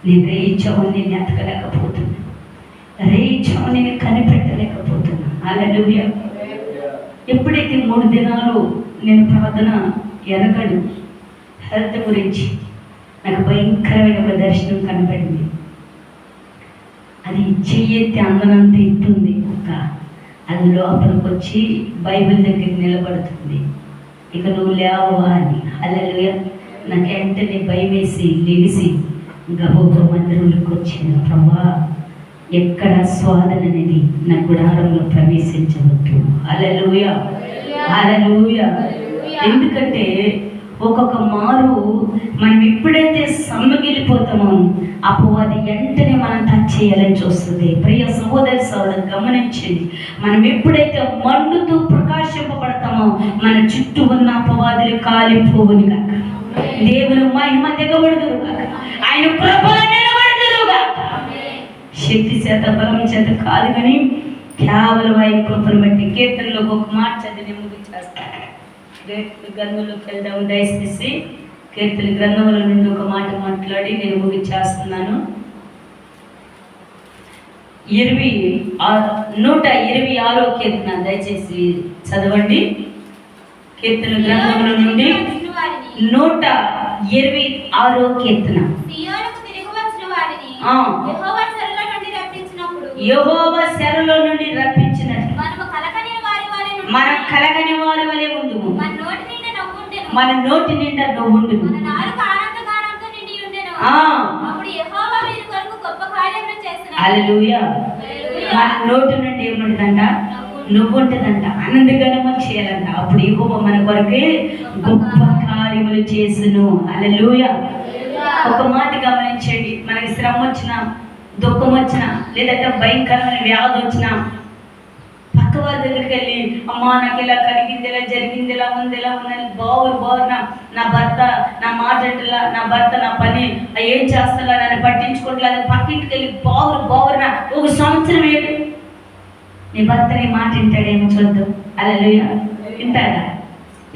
నేను రేయించామని నేను ఎతకలేకపోతున్నా, రేయించామని నేను కనిపెట్టలేకపోతున్నా. హల్లెలూయా. ఎప్పుడైతే 3 దినాలు నేను ప్రార్థన ఎరగను హెల్త్ గురించి, నాకు భయంకరమైన ఒక దర్శనం కనబడింది. అది చెయ్యెత్తి అందనంత ఎత్తుంది కుక్క. అది లోపలికి వచ్చి బైబిల్ దగ్గర నిలబడుతుంది, ఇక నువ్వు లేవా అని. హల్లెలూయా. నాకు వెంటనే భయం వేసి లెగిసి గబగబా మందిరంలోకి వచ్చాను. ప్రభా, ఎక్కడ స్వాదన అనేది నా గుడారంలో ప్రవేశించవద్దు. హల్లెలూయా, హల్లెలూయా. ఎందుకంటే ఒక్కొక్క మారు మనం ఎప్పుడైతే సమ్మగిలిపోతామో అపవాది వెంటనే మనం టచ్ చేయాలని చూస్తుంది. ప్రియ సహోదరి సోదరు గమనించండి, మనం ఎప్పుడైతే మండుతూ ప్రకాశింపబడతామో మన చుట్టూ ఉన్న అపవాదులు కాలిపోవును కాక, దేవుని మహిమ దిగబడుదురు కాక, ఆయన కృపలో నిలబడుదురు కాక. శక్తి చేత బలం చేత కాదు కానీ కేవలం ఆయన కృపను బట్టి. కీర్తనలో ఒక మాట చదివి ముగించేస్తాను. గ్రంథంలోకి వెళ్దాము దయచేసి. కీర్తన గ్రంథంలో నుండి ఒక మాట మాట్లాడి నేను ముగించేస్తున్నాను. 126వ కీర్తన దయచేసి చదవండి. కీర్తన గ్రంథంలో నుండి 126వ కీర్తన. యెహోవా చెరలో నుండి రప్పించినట్టు మనం కలగని వారి వలె ఉండుము, మన నోటి నిండా నవ్వుండును. హల్లెలూయా. మన నోటి నుండి ఏముంటుందంట? నువ్వు ఉంటుందంట, ఆనందగానము చేయాలంట. అప్పుడు యెహోవా మన కొరకే గొప్ప కార్యములు చేసును. హల్లెలూయా. ఒక మాట గమనించండి, మనకి శ్రమ వచ్చినా, దుఃఖం వచ్చినా, లేదంటే భయంకరమైన వ్యాధి వచ్చినా పక్క వారి దగ్గరికి వెళ్ళి అమ్మా నాకు ఇలా కలిగింది, ఇలా జరిగింది, ఇలా ఉంది, ఇలా ఉందని బావురు నా భర్త నా మాట అంటలా, నా భర్త నా పని ఏం చేస్తా నన్ను పట్టించుకోవట్లేదు, పక్కింటికి వెళ్ళి బావురున 1 సంవత్సరం ఏంటి నీ భర్త నీ మాట వింటాడేమో చూద్దాం. హల్లెలూయా. వింటాడా?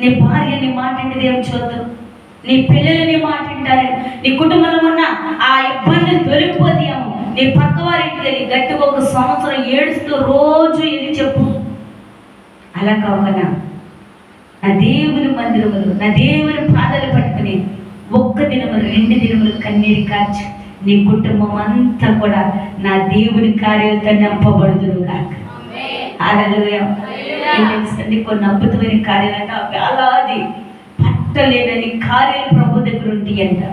నీ భార్య నీ మాట వింటదేమో చూద్దాం. నీ పిల్లలు నీ మాట వింటారు. నీ కుటుంబంలో ఉన్న ఆ ఇబ్బందులు తొలగిపోతాయేమో. నీ పక్క వారింటికి వెళ్ళి గట్టిగా 1 సంవత్సరం ఏడుస్తూ రోజు ఇది చెప్పు. అలా కావునా నా దేవుని మందిరములు, నా దేవుని పాదాలు పట్టుకుని 1 దినము 2 దినములు కన్నీరు కార్చి నీ కుటుంబం అంతా కూడా నా దేవుని కార్యాలతో నింపబడుదురు కాక. హల్లెలూయా. తెలుసండి, కొన్ని అద్భుతమైన కార్యాలంట, వేలాది పట్టలేదని కార్యాలు ప్రభు దగ్గర ఉంటాయంట.